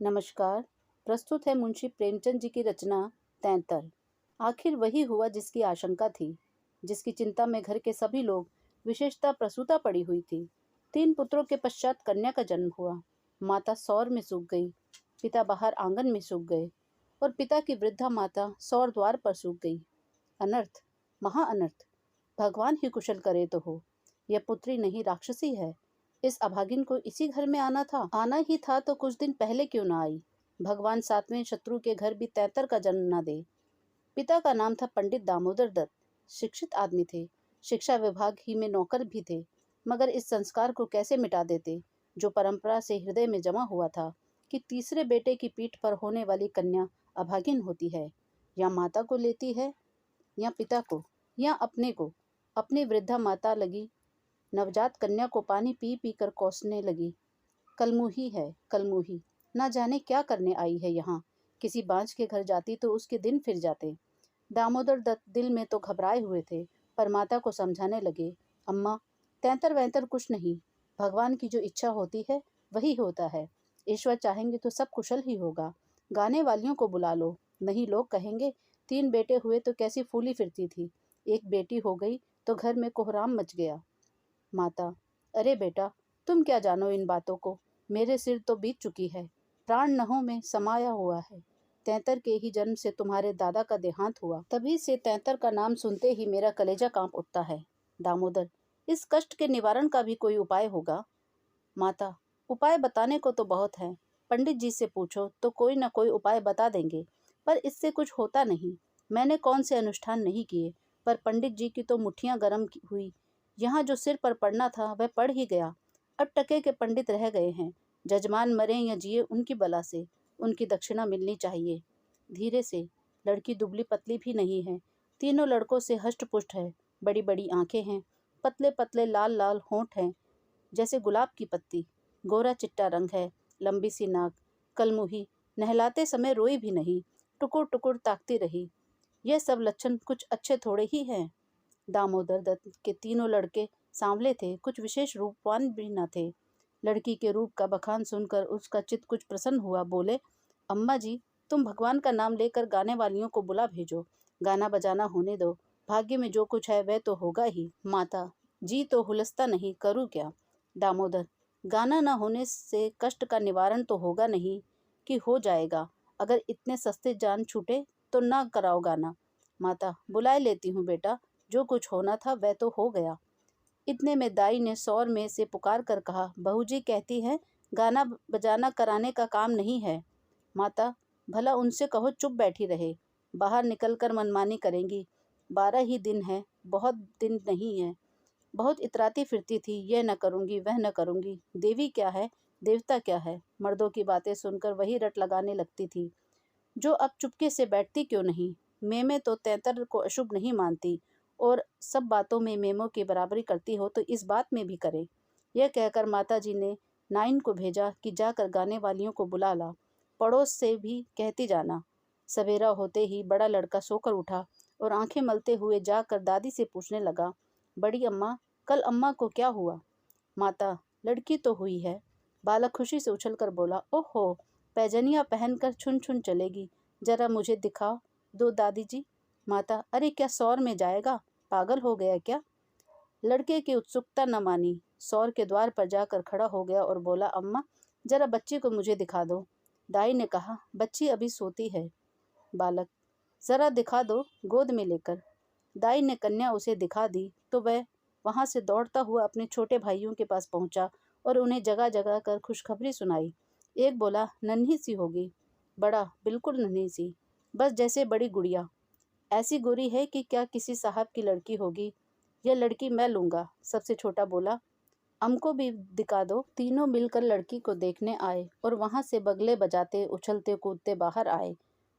नमस्कार। प्रस्तुत है मुंशी प्रेमचंद जी की रचना तैंतर। आखिर वही हुआ जिसकी आशंका थी, जिसकी चिंता में घर के सभी लोग, विशेषतः प्रसूता पड़ी हुई थी। 3 पुत्रों के पश्चात कन्या का जन्म हुआ। माता सौर में सूख गई, पिता बाहर आंगन में सूख गए और पिता की वृद्धा माता सौर द्वार पर सूख गई। अनर्थ, महा अनर्थ। भगवान ही कुशल करे तो हो। यह पुत्री नहीं राक्षसी है। इस अभागिन को इसी घर में आना ही था तो कुछ दिन पहले क्यों ना आई। भगवान 7वें शत्रु के घर भी तैंतर का जन्म न दे। पिता का नाम था पंडित दामोदर दत्त। शिक्षित आदमी थे, शिक्षा विभाग ही में नौकर भी थे, मगर इस संस्कार को कैसे मिटा देते जो परंपरा से हृदय में जमा हुआ था कि तीसरे बेटे की पीठ पर होने वाली कन्या अभागिन होती है, या माता को लेती है या पिता को या अपने को। अपनी वृद्धा माता लगी नवजात कन्या को पानी पी पी कर कोसने लगी। कलमुही है, कलमुही। ना जाने क्या करने आई है यहाँ। किसी बांझ के घर जाती तो उसके दिन फिर जाते। दामोदर दत्त दिल में तो घबराए हुए थे, पर माता को समझाने लगे, अम्मा, तैंतर वैंतर कुछ नहीं। भगवान की जो इच्छा होती है वही होता है। ईश्वर चाहेंगे तो सब कुशल ही होगा। गाने वालियों को बुला लो, नहीं लोग कहेंगे 3 बेटे हुए तो कैसी फूली फिरती थी, एक बेटी हो गई तो घर में कोहराम मच गया। माता, अरे बेटा, तुम क्या जानो इन बातों को। मेरे सिर तो बीत चुकी है, प्राण नहों में समाया हुआ है। तैंतर के ही जन्म से तुम्हारे दादा का देहांत हुआ, तभी से तैंतर का नाम सुनते ही मेरा कलेजा कांप उठता है। दामोदर, इस कष्ट के निवारण का भी कोई उपाय होगा? माता, उपाय बताने को तो बहुत है। पंडित जी से पूछो तो कोई न कोई उपाय बता देंगे, पर इससे कुछ होता नहीं। मैंने कौन से अनुष्ठान नहीं किए, पर पंडित जी की तो मुट्ठियां गर्म हुई। यहाँ जो सिर पर पड़ना था वह पड़ ही गया। अब टके के पंडित रह गए हैं। जजमान मरे या जिए उनकी बला से, उनकी दक्षिणा मिलनी चाहिए। धीरे से, लड़की दुबली पतली भी नहीं है, तीनों लड़कों से हष्ट पुष्ट है। बड़ी बड़ी आंखें हैं, पतले पतले लाल लाल होंठ हैं जैसे गुलाब की पत्ती। गोरा चिट्टा रंग है, लंबी सी नाक, कलमुही, नहलाते समय रोई भी नहीं, टुकुर टुकुर ताकती रही। यह सब लक्षण कुछ अच्छे थोड़े ही हैं। दामोदर दत्त के तीनों लड़के सांवले थे, कुछ विशेष रूपवान भी न थे। लड़की के रूप का बखान सुनकर उसका चित्त कुछ प्रसन्न हुआ। बोले, अम्मा जी, तुम भगवान का नाम लेकर गाने वालियों को बुला भेजो, गाना बजाना होने दो। भाग्य में जो कुछ है वह तो होगा ही। माता, जी तो हुलसता नहीं, करूँ क्या? दामोदर, गाना न होने से कष्ट का निवारण तो होगा नहीं कि हो जाएगा। अगर इतने सस्ते जान छूटे तो ना कराओ गाना। माता, बुलाए लेती हूँ बेटा, जो कुछ होना था वह तो हो गया। इतने में दाई ने सौर में से पुकार कर कहा, बहू जी कहती हैं गाना बजाना कराने का काम नहीं है। माता, भला उनसे कहो चुप बैठी रहे, बाहर निकलकर मनमानी करेंगी। 12 ही दिन है, बहुत दिन नहीं है। बहुत इतराती फिरती थी, यह न करूँगी वह न करूँगी। देवी क्या है, देवता क्या है, मर्दों की बातें सुनकर वही रट लगाने लगती थी। जो अब चुपके से बैठती क्यों नहीं? मेमे तो तैंतर को अशुभ नहीं मानती, और सब बातों में मेमों की बराबरी करती हो तो इस बात में भी करे। यह कहकर माताजी ने नाइन को भेजा कि जाकर गाने वालियों को बुला ला, पड़ोस से भी कहती जाना। सवेरा होते ही बड़ा लड़का सोकर उठा और आंखें मलते हुए जाकर दादी से पूछने लगा, बड़ी अम्मा, कल अम्मा को क्या हुआ? माता, लड़की तो हुई है। बालक खुशी से उछलकर बोला, ओहो, पैजनिया पहनकर छुन छुन चलेगी, जरा मुझे दिखाओ दो दादी जी। माता, अरे क्या सौर में जाएगा, पागल हो गया क्या? लड़के की उत्सुकता न मानी, सौर के द्वार पर जाकर खड़ा हो गया और बोला, अम्मा, जरा बच्ची को मुझे दिखा दो। दाई ने कहा, बच्ची अभी सोती है। बालक, जरा दिखा दो गोद में लेकर। दाई ने कन्या उसे दिखा दी तो वह वहां से दौड़ता हुआ अपने छोटे भाइयों के पास पहुंचा और उन्हें जगह जगह कर खुशखबरी सुनाई। एक बोला, नन्ही सी होगी। बड़ा, बिल्कुल नन्ही सी, बस जैसे बड़ी गुड़िया। ऐसी गोरी है कि क्या किसी साहब की लड़की होगी। यह लड़की मैं लूँगा। सबसे छोटा बोला, हमको भी दिखा दो। तीनों मिलकर लड़की को देखने आए और वहां से बगले बजाते उछलते कूदते बाहर आए।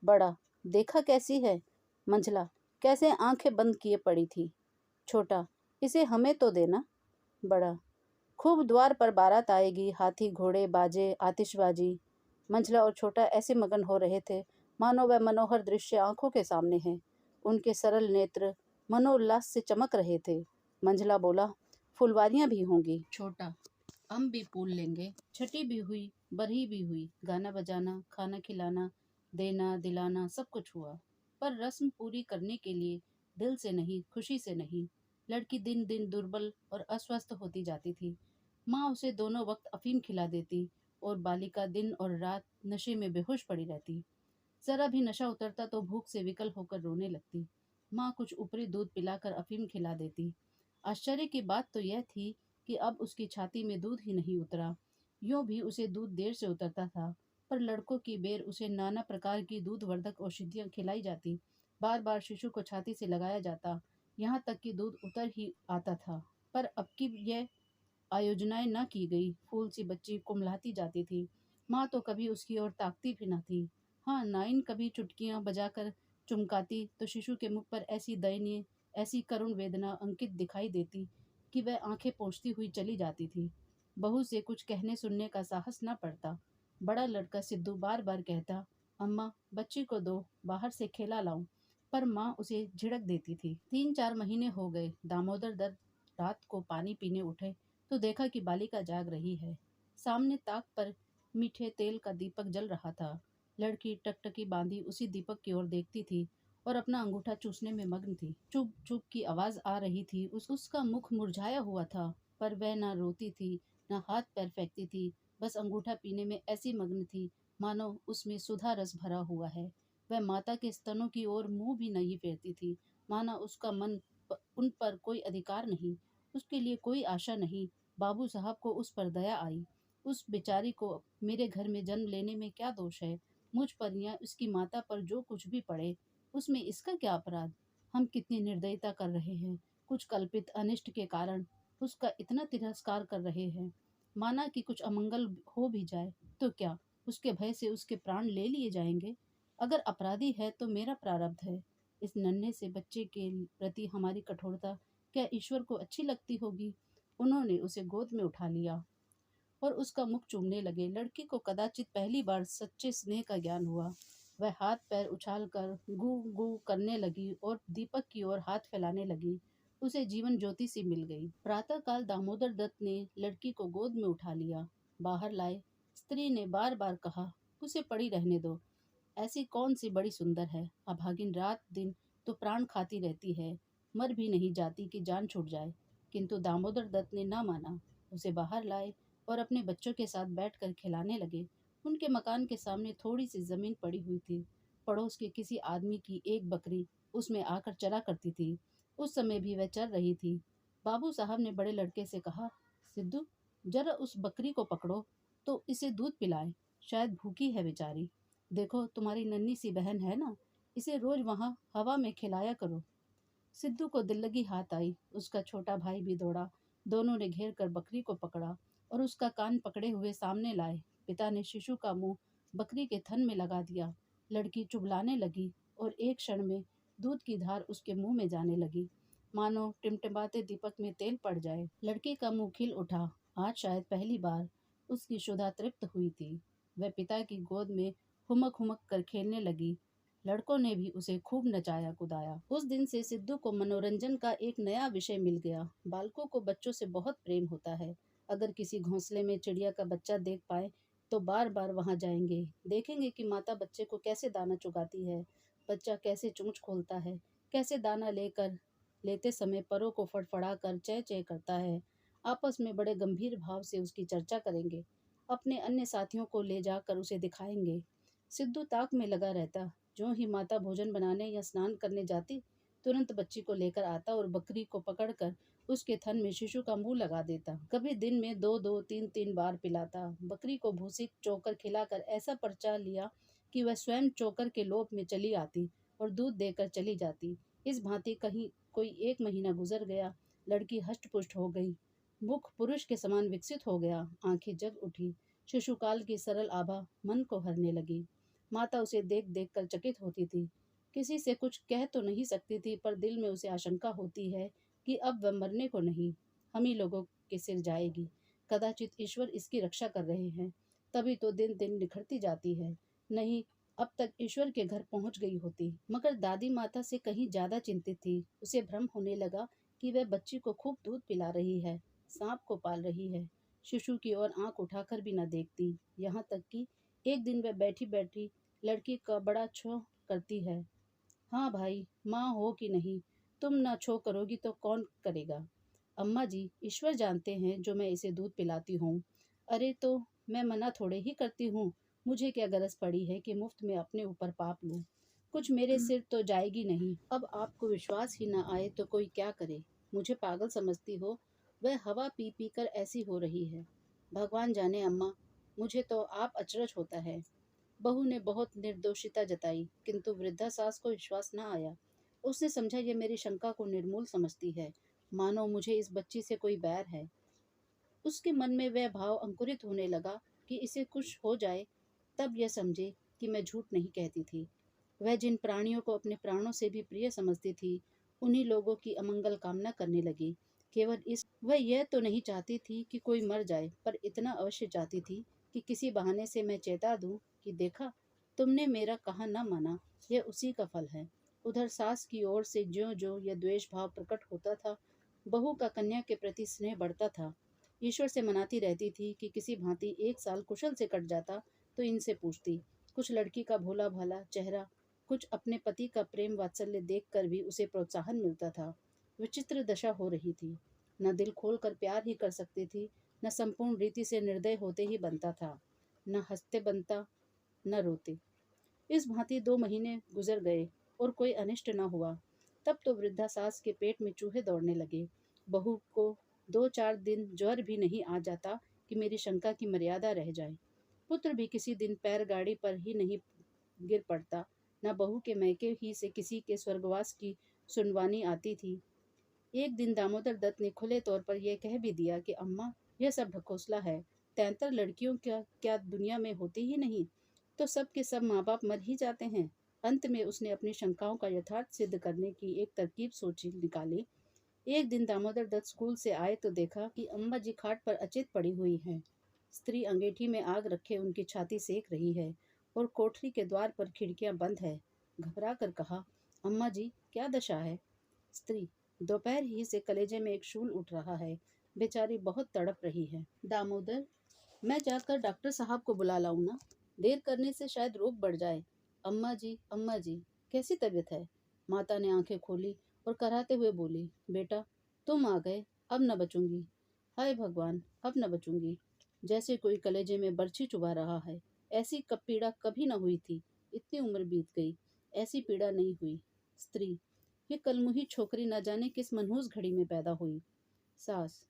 बड़ा, देखा कैसी है? मंझला, कैसे आंखें बंद किए पड़ी थी। छोटा, इसे हमें तो देना। बड़ा, खूब द्वार पर बारात आएगी, हाथी घोड़े बाजे आतिशबाजी। मंझला और छोटा ऐसे मगन हो रहे थे मानो वह मनोहर दृश्य आंखों के सामने है। उनके सरल नेत्र मनोल्लास से चमक रहे थे। मंझला बोला, फुलवारियां भी होंगी। छोटा, अम भी पूल लेंगे। छठी भी हुई, बरही भी हुई, गाना बजाना, खाना खिलाना, देना दिलाना सब कुछ हुआ। पर रस्म पूरी करने के लिए दिल से नहीं, खुशी से नहीं। लड़की दिन दिन दुर्बल और अस्वस्थ होती जाती थी। माँ उसे दोनों वक्त अफीम खिला देती और बालिका दिन और रात नशे में बेहोश पड़ी रहती। जरा भी नशा उतरता तो भूख से विकल होकर रोने लगती। माँ कुछ ऊपरी दूध पिलाकर अफीम खिला देती। आश्चर्य की बात तो यह थी कि अब उसकी छाती में दूध ही नहीं उतरा। यूं भी उसे दूध देर से उतरता था, पर लड़कों की बेर उसे नाना प्रकार की दूधवर्धक औषधियाँ खिलाई जाती। बार बार शिशु को छाती से लगाया जाता, यहाँ तक कि दूध उतर ही आता था। पर अब की यह आयोजनाएं न की गई। फूल सी बच्ची कुम्हलाती जाती थी। माँ तो कभी उसकी ओर ताकती भी न थी। हाँ, नाइन कभी चुटकियां बजाकर चुमकाती तो शिशु के मुख पर ऐसी दयनीय, ऐसी करुण वेदना अंकित दिखाई देती कि वह आंखें पोंछती हुई चली जाती थी। बहू से कुछ कहने सुनने का साहस न पड़ता। बड़ा लड़का सिद्धू बार बार कहता, अम्मा बच्ची को दो, बाहर से खेला लाऊं। पर माँ उसे झिड़क देती थी। 3-4 महीने हो गए। दामोदर दत्त रात को पानी पीने उठे तो देखा कि बालिका जाग रही है। सामने ताक पर मीठे तेल का दीपक जल रहा था। लड़की टकटकी बांधी उसी दीपक की ओर देखती थी और अपना अंगूठा चूसने में मग्न थी। चुप चुप की आवाज आ रही थी। उसका मुख मुरझाया हुआ था, पर वह ना रोती थी, ना हाथ पैर फेंकती थी। बस अंगूठा पीने में ऐसी मग्न थी मानो उसमें सुधा रस भरा हुआ है। वह माता के स्तनों की ओर मुंह भी नहीं फेरती थी, माना उसका मन उन पर कोई अधिकार नहीं, उसके लिए कोई आशा नहीं। बाबू साहब को उस पर दया आई। उस बेचारी को मेरे घर में जन्म लेने में क्या दोष है? मुझ पर या उसकी माता पर जो कुछ भी पड़े, उसमें इसका क्या अपराध? हम कितनी निर्दयता कर रहे हैं। कुछ कल्पित अनिष्ट के कारण उसका इतना तिरस्कार कर रहे हैं। माना कि कुछ अमंगल हो भी जाए तो क्या उसके भय से उसके प्राण ले लिए जाएंगे? अगर अपराधी है तो मेरा प्रारब्ध है। इस नन्हे से बच्चे के प्रति हमारी कठोरता क्या ईश्वर को अच्छी लगती होगी? उन्होंने उसे गोद में उठा लिया और उसका मुख चूमने लगे। लड़की को कदाचित पहली बार सच्चे स्नेह का ज्ञान हुआ। वह हाथ पैर उछाल कर गू गू करने लगी और दीपक की ओर हाथ फैलाने लगी। उसे जीवन ज्योति सी मिल गई। प्रातःकाल दामोदर दत्त ने लड़की को गोद में उठा लिया, बाहर लाए। स्त्री ने बार बार कहा, उसे पड़ी रहने दो, ऐसी कौन सी बड़ी सुंदर है, अभागिन रात दिन तो प्राण खाती रहती है, मर भी नहीं जाती कि जान छूट जाए। किंतु दामोदर दत्त ने ना माना। उसे बाहर लाए और अपने बच्चों के साथ बैठकर खिलाने लगे। उनके मकान के सामने थोड़ी सी जमीन पड़ी हुई थी। पड़ोस के किसी आदमी की एक बकरी उसमें आकर चरा करती थी। उस समय भी वह चर रही थी। बाबू साहब ने बड़े लड़के से कहा, सिद्धू जरा उस बकरी को पकड़ो तो इसे दूध पिलाए, शायद भूखी है बेचारी। देखो तुम्हारी नन्ही सी बहन है ना, इसे रोज वहां हवा में खिलाया करो। सिद्धू को दिल लगी हाथ आई। उसका छोटा भाई भी दौड़ा। दोनों ने घेर कर बकरी को पकड़ा और उसका कान पकड़े हुए सामने लाए। पिता ने शिशु का मुंह बकरी के थन में लगा दिया। लड़की चुबलाने लगी और एक क्षण में दूध की धार उसके मुंह में जाने लगी, मानो टिमटिमाते दीपक में तेल पड़ जाए। लड़की का मुंह खिल उठा। आज शायद पहली बार उसकी क्षुधा तृप्त हुई थी। वह पिता की गोद में हुमक हुमक कर खेलने लगी। लड़कों ने भी उसे खूब नचाया कुदाया। उस दिन से सिद्धू को मनोरंजन का एक नया विषय मिल गया। बालकों को बच्चों से बहुत प्रेम होता है। अगर किसी घोंसले में चिड़िया का बच्चा देख पाए तो बार बार वहां जाएंगे। देखेंगे कि माता बच्चे को कैसे दाना चुगाती है, बच्चा कैसे चोंच खोलता है, कैसे दाना लेते समय परों को फड़फड़ा कर चै चै करता है। आपस में बड़े गंभीर भाव से उसकी चर्चा करेंगे। अपने अन्य साथियों को ले जाकर उसे दिखाएंगे। सिद्धू ताक में लगा रहता। जो ही माता भोजन बनाने या स्नान करने जाती, तुरंत बच्ची को लेकर आता और बकरी को पकड़कर उसके थन में शिशु का मुंह लगा देता। कभी दिन में 2-2, 3-3 बार पिलाता। बकरी को भूसी चोकर खिलाकर ऐसा परचा लिया कि वह स्वयं चोकर के लोभ में चली आती और दूध देकर चली जाती। इस भांति कहीं कोई 1 महीना गुजर गया। लड़की हष्ट-पुष्ट हो गई। मुख पुरुष के समान विकसित हो गया। आंखें जग उठी। शिशुकाल की सरल आभा मन को हरने लगी। माता उसे देख देख कर चकित होती थी। किसी से कुछ कह तो नहीं सकती थी, पर दिल में उसे आशंका होती है कि अब वह मरने को नहीं, हम ही लोगों के सिर जाएगी। कदाचित ईश्वर इसकी रक्षा कर रहे हैं, तभी तो दिन दिन निखरती जाती है। नहीं, अब तक ईश्वर के घर पहुंच गई होती। मगर दादी माता से कहीं ज्यादा चिंतित थी। उसे भ्रम होने लगा कि वह बच्ची को खूब दूध पिला रही है, सांप को पाल रही है। शिशु की ओर आंख उठाकर भी न देखती। यहाँ तक कि एक दिन वह बैठी बैठी लड़की का बड़ा छो करती है। हाँ भाई, माँ हो कि नहीं, तुम ना छो करोगी तो कौन करेगा? अम्मा जी, ईश्वर जानते हैं जो मैं इसे दूध पिलाती हूँ। अरे तो मैं मना थोड़े ही करती हूँ। मुझे क्या गरज पड़ी है कि मुफ्त में अपने ऊपर पाप लूँ। कुछ मेरे सिर तो जाएगी नहीं। अब आपको विश्वास ही ना आए तो कोई क्या करे। मुझे पागल समझती हो? वह हवा पी पी कर ऐसी हो रही है। भगवान जाने अम्मा, मुझे तो आप अचरज होता है। बहू ने बहुत निर्दोषिता जताई, किंतु वृद्धा सास को विश्वास न आया। उसने समझा ये मेरी शंका को निर्मूल समझती है, मानो मुझे इस बच्ची से कोई बैर है। उसके मन में वह भाव अंकुरित होने लगा कि इसे कुछ हो जाए तब यह समझे कि मैं झूठ नहीं कहती थी। वह जिन प्राणियों को अपने प्राणों से भी प्रिय समझती थी, उन्हीं लोगों की अमंगल कामना करने लगी। केवल इस वह यह तो नहीं चाहती थी कि कोई मर जाए, पर इतना अवश्य चाहती थी कि किसी बहाने से मैं चेता दूं कि देखा, तुमने मेरा कहा न माना, यह उसी का फल है। उधर सास की ओर से ज्यों ज्यों यह द्वेष भाव प्रकट होता था, बहू का कन्या के प्रति स्नेह बढ़ता था। ईश्वर से मनाती रहती थी कि किसी भांति एक साल कुशल से कट जाता तो इनसे पूछती। कुछ लड़की का भोला भाला चेहरा, कुछ अपने पति का प्रेम वात्सल्य देखकर भी उसे प्रोत्साहन मिलता था। विचित्र दशा हो रही थी। न दिल खोल कर प्यार ही कर सकती थी, न संपूर्ण रीति से निर्दय होते ही बनता था, न हंसते बनता, न रोते। इस भांति 2 महीने गुजर गए और कोई अनिष्ट न हुआ। तब तो वृद्धा सास के पेट में चूहे दौड़ने लगे। बहू को 2-4 दिन ज्वर भी नहीं आ जाता कि मेरी शंका की मर्यादा रह जाए। पुत्र भी किसी दिन पैर गाड़ी पर ही नहीं गिर पड़ता। न बहू के मैके ही से किसी के स्वर्गवास की सुनवानी आती थी। एक दिन दामोदर दत्त ने खुले तौर पर यह कह भी दिया कि अम्मा, यह सब ढकोसला है। 33 लड़कियों क्या क्या दुनिया में होती ही नहीं, तो सब के सब माँ बाप मर ही जाते हैं। अंत में उसने अपनी शंकाओं का यथार्थ सिद्ध करने की एक तरकीब सोची निकाली। एक दिन दामोदर दत्त स्कूल से आए तो देखा कि अम्मा जी खाट पर अचेत पड़ी हुई हैं। स्त्री अंगीठी में आग रखे उनकी छाती सेक रही है और कोठरी के द्वार पर खिड़कियां बंद है। घबरा कर कहा, अम्मा जी, क्या दशा है? स्त्री, दोपहर ही से कलेजे में एक शूल उठ रहा है। बेचारी बहुत तड़प रही है। दामोदर, मैं जाकर डॉक्टर साहब को बुला लाऊं ना? देर करने से शायद रोग बढ़ जाए। अम्मा जी, कैसी तबीयत है? माता ने आंखें खोली और कराहते हुए बोली, बेटा, तुम आ गए, अब न बचूंगी। हाय भगवान, अब न बचूंगी। जैसे कोई कलेजे में बर्छी चुभा रहा है। ऐसी कब पीड़ा कभी न हुई थी। इतनी उम्र बीत गई, ऐसी पीड़ा नहीं हुई। स्त्री, ये कलमुही छोकरी न जाने किस मनहूस घड़ी में पैदा हुई। सास,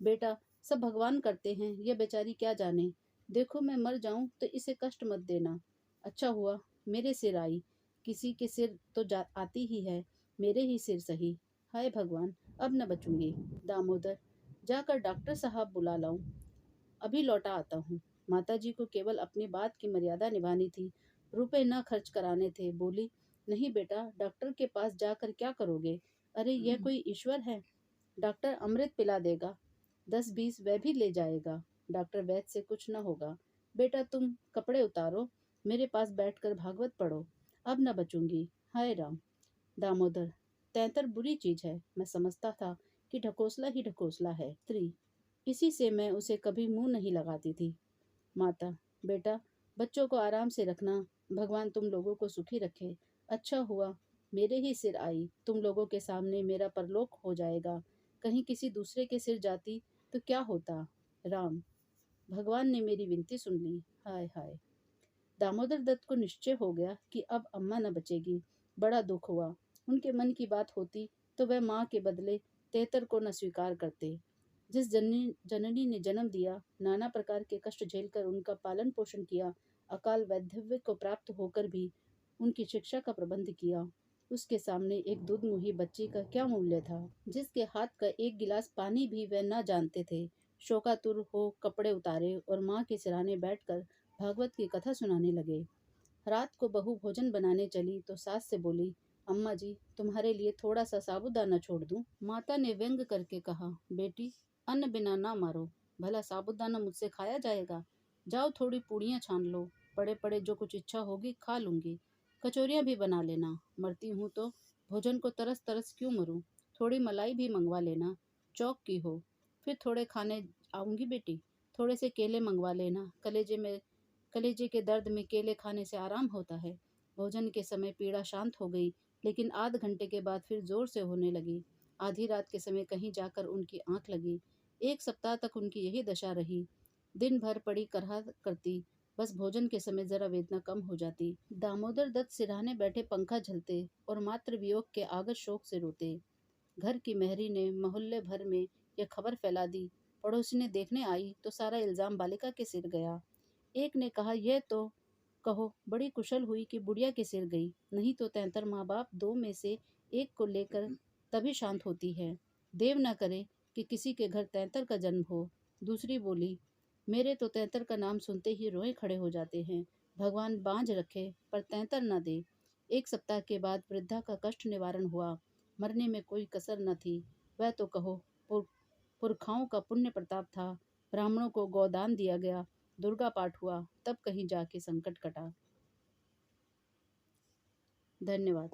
बेटा, सब भगवान करते हैं, यह बेचारी क्या जाने। देखो मैं मर जाऊं तो इसे कष्ट मत देना। अच्छा हुआ मेरे सिर आई, किसी के सिर तो आती ही है, मेरे ही सिर सही। हाय भगवान, अब न बचूंगी। दामोदर, जाकर डॉक्टर साहब बुला लाऊं? अभी लौटा आता हूँ। माताजी को केवल अपनी बात की मर्यादा निभानी थी, रुपए न खर्च कराने थे। बोली, नहीं बेटा, डॉक्टर के पास जाकर क्या करोगे? अरे यह कोई ईश्वर है? डॉक्टर अमृत पिला देगा, 10-20 वह भी ले जाएगा। डॉक्टर वैद्य से कुछ न होगा। बेटा तुम कपड़े उतारो, मेरे पास बैठकर भागवत पढ़ो। अब न बचूंगी। हाय राम। दामोदर, 33 बुरी चीज है, मैं समझता था कि ढकोसला ही ढकोसला है। स्त्री, इसी से मैं उसे कभी मुंह नहीं लगाती थी। माता, बेटा, बच्चों को आराम से रखना, भगवान तुम लोगों को सुखी रखे। अच्छा हुआ मेरे ही सिर आई, तुम लोगों के सामने मेरा परलोक हो जाएगा। कहीं किसी दूसरे के सिर जाती तो क्या होता? राम, भगवान ने मेरी विनती सुन ली। हाय हाय। दामोदर दत्त को निश्चय हो गया कि अब अम्मा न बचेगी। बड़ा दुख हुआ। उनके मन की बात होती तो वह माँ के बदले 73 को न स्वीकार करते। जिस जननी ने जन्म दिया, नाना प्रकार के कष्ट झेलकर उनका पालन पोषण किया, अकाल वैधव्य को प्राप्त होकर भी उनकी शिक्षा का प्रबंध किया, उसके सामने एक दुधमुही बच्ची का क्या मूल्य था, जिसके हाथ का एक गिलास पानी भी वह न जानते थे। शोकातुर हो कपड़े उतारे और माँ के सिरहाने बैठकर भागवत की कथा सुनाने लगे। रात को बहू भोजन बनाने चली तो सास से बोली, अम्मा जी, तुम्हारे लिए थोड़ा सा साबूदाना छोड़ दूं? माता ने व्यंग करके कहा, बेटी, अन्न बिना ना मारो, भला साबूदाना मुझसे खाया जाएगा? जाओ थोड़ी पूड़ियाँ छान लो, पड़े पड़े जो कुछ इच्छा होगी खा लूंगी। कचौरियाँ भी बना लेना, मरती हूँ तो भोजन को तरस तरस क्यों मरूं? थोड़ी मलाई भी मंगवा लेना, चौक की हो, फिर थोड़े खाने आऊंगी बेटी। थोड़े से केले मंगवा लेना, कलेजे के दर्द में केले खाने से आराम होता है। भोजन के समय पीड़ा शांत हो गई, लेकिन आध घंटे के बाद फिर जोर से होने लगी। आधी रात के समय कहीं जाकर उनकी आंख लगी। 1 सप्ताह तक उनकी यही दशा रही। दिन भर पड़ी करहा करती, बस भोजन के समय जरा वेदना कम हो जाती। दामोदर दत्त सिरहाने बैठे पंखा झलते और मातृ वियोग के आगत शोक से रोते। घर की मेहरी ने मोहल्ले भर में यह खबर फैला दी। पड़ोसी ने देखने आई तो सारा इल्जाम बालिका के सिर गया। एक ने कहा, यह तो कहो बड़ी कुशल हुई कि बुढ़िया के सिर गई, नहीं तो 73 माँ बाप 2 में से एक को लेकर तभी शांत होती है। देव न करे कि किसी के घर 73 का जन्म हो। दूसरी बोली, मेरे तो 73 का नाम सुनते ही रोए खड़े हो जाते हैं। भगवान बांझ रखे पर 73 न दे। 1 सप्ताह के बाद वृद्धा का कष्ट निवारण हुआ। मरने में कोई कसर न थी। वह तो कहो पुरखाओं का पुण्य प्रताप था। ब्राह्मणों को गोदान दिया गया, दुर्गा पाठ हुआ, तब कहीं जाके संकट कटा। धन्यवाद।